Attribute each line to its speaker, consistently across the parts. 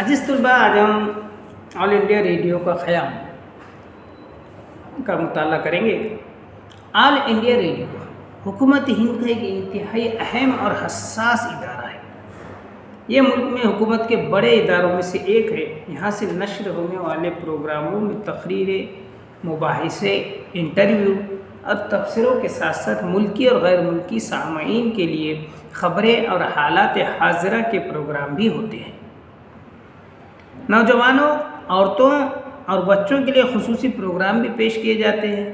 Speaker 1: عزیز طلباء، آج ہم آل انڈیا ریڈیو کا قیام کا مطالعہ کریں گے۔ آل انڈیا ریڈیو حکومت ہند کا ایک انتہائی اہم اور حساس ادارہ ہے۔ یہ ملک میں حکومت کے بڑے اداروں میں سے ایک ہے۔ یہاں سے نشر ہونے والے پروگراموں میں تقریریں، مباحثے، انٹرویو اور تبصروں کے ساتھ ساتھ ملکی اور غیر ملکی سامعین کے لیے خبریں اور حالات حاضرہ کے پروگرام بھی ہوتے ہیں۔ نوجوانوں، عورتوں اور بچوں کے لیے خصوصی پروگرام بھی پیش کیے جاتے ہیں۔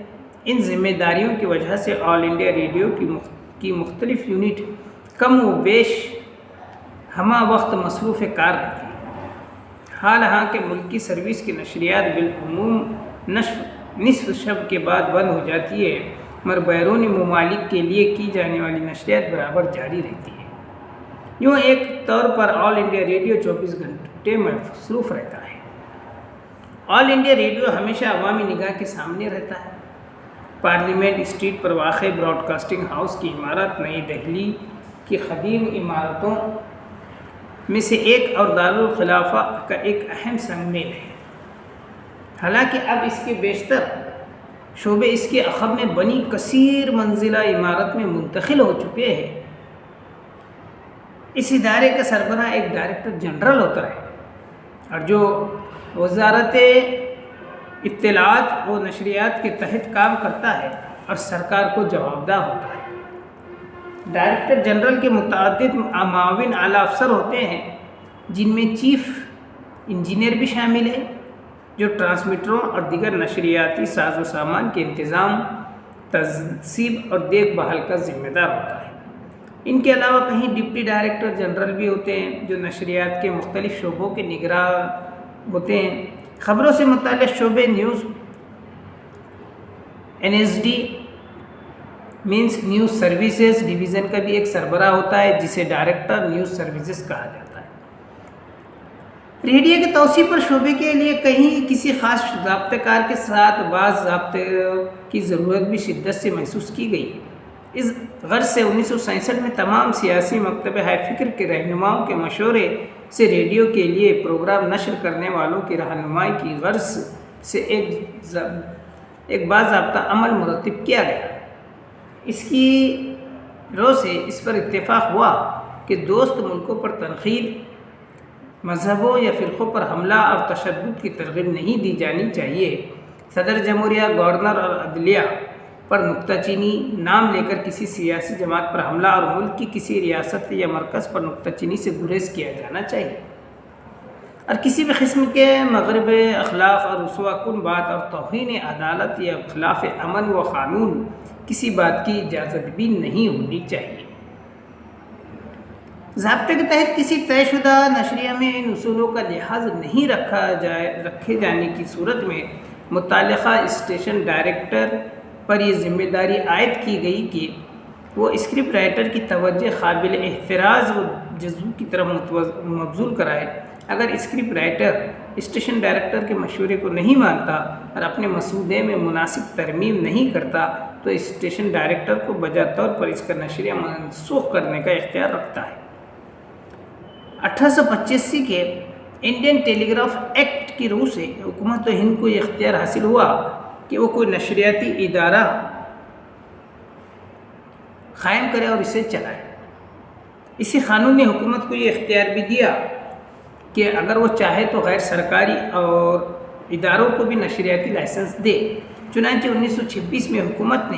Speaker 1: ان ذمہ داریوں کی وجہ سے آل انڈیا ریڈیو کی مختلف یونٹ کم و بیش ہمہ وقت مصروف کار رہتی ہیں۔ حالانکہ ملکی سروس کی نشریات بالعموم نصف شب کے بعد بند ہو جاتی ہے، مگر بیرونی ممالک کے لیے کی جانے والی نشریات برابر جاری رہتی ہے۔ یوں ایک طور پر آل انڈیا ریڈیو 24 گھنٹے مصروف رہتا ہے۔ آل انڈیا ریڈیو ہمیشہ عوامی نگاہ کے سامنے رہتا ہے۔ پارلیمنٹ اسٹریٹ پر واقع براڈ کاسٹنگ ہاؤس کی عمارت نئی دہلی کی قدیم عمارتوں میں سے ایک اور دارالخلافہ کا ایک اہم سنگ میل ہے۔ حالانکہ اب اس کے بیشتر شعبے اس کے عقب میں بنی کثیر منزلہ عمارت میں منتقل ہو چکے ہیں۔ اس ادارے کا سربراہ ایک ڈائریکٹر جنرل ہوتا ہے اور جو وزارت اطلاعات و نشریات کے تحت کام کرتا ہے اور سرکار کو جوابدہ ہوتا ہے۔ ڈائریکٹر جنرل کے متعدد معاون اعلیٰ افسر ہوتے ہیں، جن میں چیف انجینئر بھی شامل ہے، جو ٹرانسمیٹروں اور دیگر نشریاتی ساز و سامان کے انتظام، تنصیب اور دیکھ بھال کا ذمہ دار ہوتا ہے۔ ان کے علاوہ کہیں ڈپٹی ڈائریکٹر جنرل بھی ہوتے ہیں، جو نشریات کے مختلف شعبوں کے نگراں ہوتے ہیں۔ خبروں سے متعلق شعبے news NSD news services division کا بھی ایک سربراہ ہوتا ہے، جسے ڈائریکٹر نیوز سروسز کہا جاتا ہے۔ ریڈیو کی توسیع پر شعبے کے لیے کہیں کسی خاص ضابطہ کار کے ساتھ بعض ضابطے کی ضرورت بھی شدت سے محسوس کی گئی ہے۔ اس غرض سے 1967 میں تمام سیاسی مکتب ہائے فکر کے رہنماؤں کے مشورے سے ریڈیو کے لیے پروگرام نشر کرنے والوں کی رہنمائی کی غرض سے ایک باضابطہ عمل مرتب کیا گیا۔ اس کی رو سے اس پر اتفاق ہوا کہ دوست ملکوں پر تنقید، مذہبوں یا فرقوں پر حملہ اور تشدد کی ترغیب نہیں دی جانی چاہیے۔ صدر جمہوریہ، گورنر اور عدلیہ پر نکتہ چینی، نام لے کر کسی سیاسی جماعت پر حملہ اور ملک کی کسی ریاست یا مرکز پر نکتہ چینی سے گریز کیا جانا چاہیے، اور کسی بھی قسم کے مغرب اخلاق اور رسوا کن بات اور توہین عدالت یا خلاف امن و قانون کسی بات کی اجازت بھی نہیں ہونی چاہیے۔ ضابطے کے تحت کسی طے شدہ نشریہ میں ان اصولوں کا لحاظ نہیں رکھے جانے کی صورت میں متعلقہ اسٹیشن ڈائریکٹر پر یہ ذمہ داری عائد کی گئی کہ وہ اسکرپٹ رائٹر کی توجہ قابل احتراز و جزو کی طرف مبذول کرائے۔ اگر اسکرپٹ رائٹر اسٹیشن ڈائریکٹر کے مشورے کو نہیں مانتا اور اپنے مسودے میں مناسب ترمیم نہیں کرتا تو اسٹیشن ڈائریکٹر کو بجا طور پر اس کا نشریہ منسوخ کرنے کا اختیار رکھتا ہے۔ 1885 کے انڈین ٹیلی گراف ایکٹ کی روح سے حکومت ہند کو یہ اختیار حاصل ہوا کہ وہ کوئی نشریاتی ادارہ قائم کرے اور اسے چلائے۔ اسی قانون نے حکومت کو یہ اختیار بھی دیا کہ اگر وہ چاہے تو غیر سرکاری اور اداروں کو بھی نشریاتی لائسنس دے۔ چنانچہ 1926 میں حکومت نے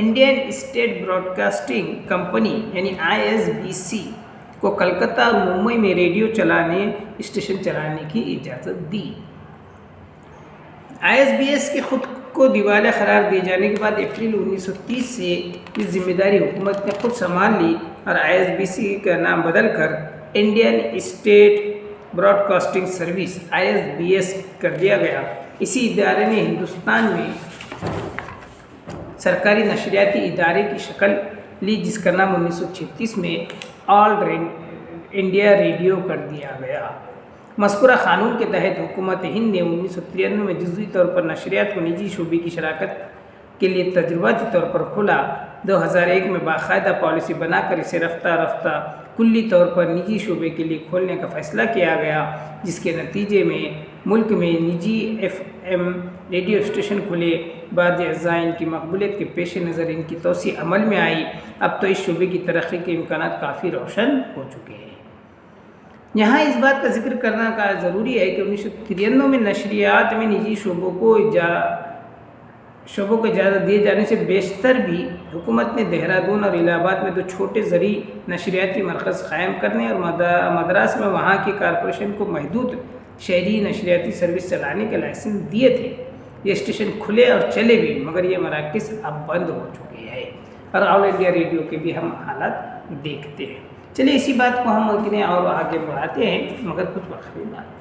Speaker 1: Indian state broadcasting company یعنی ISBC کو کلکتہ اور ممبئی میں ریڈیو اسٹیشن چلانے کی اجازت دی۔ ISBS کے خود کو دیوالیہ قرار دیے جانے کے بعد اپریل 1930 سے یہ ذمہ داری حکومت نے خود سنبھال لی اور ISBC کا نام بدل کر Indian state broadcasting service ISBS کر دیا گیا۔ اسی ادارے نے ہندوستان میں سرکاری نشریاتی ادارے کی شکل لی، جس کا نام 1936 میں آل انڈیا ریڈیو کر دیا گیا۔ مذکورہ قانون کے تحت حکومت ہند نے 1993 میں جزوی طور پر نشریات کو نجی شعبے کی شراکت کے لیے تجرباتی طور پر کھولا۔ 2001 میں باقاعدہ پالیسی بنا کر اسے رفتہ رفتہ کلی طور پر نجی شعبے کے لیے کھولنے کا فیصلہ کیا گیا، جس کے نتیجے میں ملک میں نجی FM ریڈیو اسٹیشن کھلے۔ بعض اجزاء ان کی مقبولیت کے پیش نظر ان کی توسیع عمل میں آئی۔ اب تو اس شعبے کی ترقی کے امکانات کافی روشن ہو چکے ہیں۔ یہاں اس بات کا ذکر کرنا ضروری ہے کہ 1993 میں نشریات میں نجی شعبوں کو اجازت دیے جانے سے بیشتر بھی حکومت نے دہرادون اور الہ آباد میں 2 چھوٹے زرعی نشریاتی مرکز قائم کرنے اور مدراس میں وہاں کی کارپوریشن کو محدود شہری نشریاتی سروس چلانے کے لائسنس دیے تھے۔ یہ اسٹیشن کھلے اور چلے بھی، مگر یہ مراکز اب بند ہو چکے ہیں، اور آل انڈیا ریڈیو کے بھی ہم حالات دیکھتے ہیں۔ چلیے اسی بات کو ہم اور آگے بڑھاتے ہیں، مگر کچھ وقت بعد۔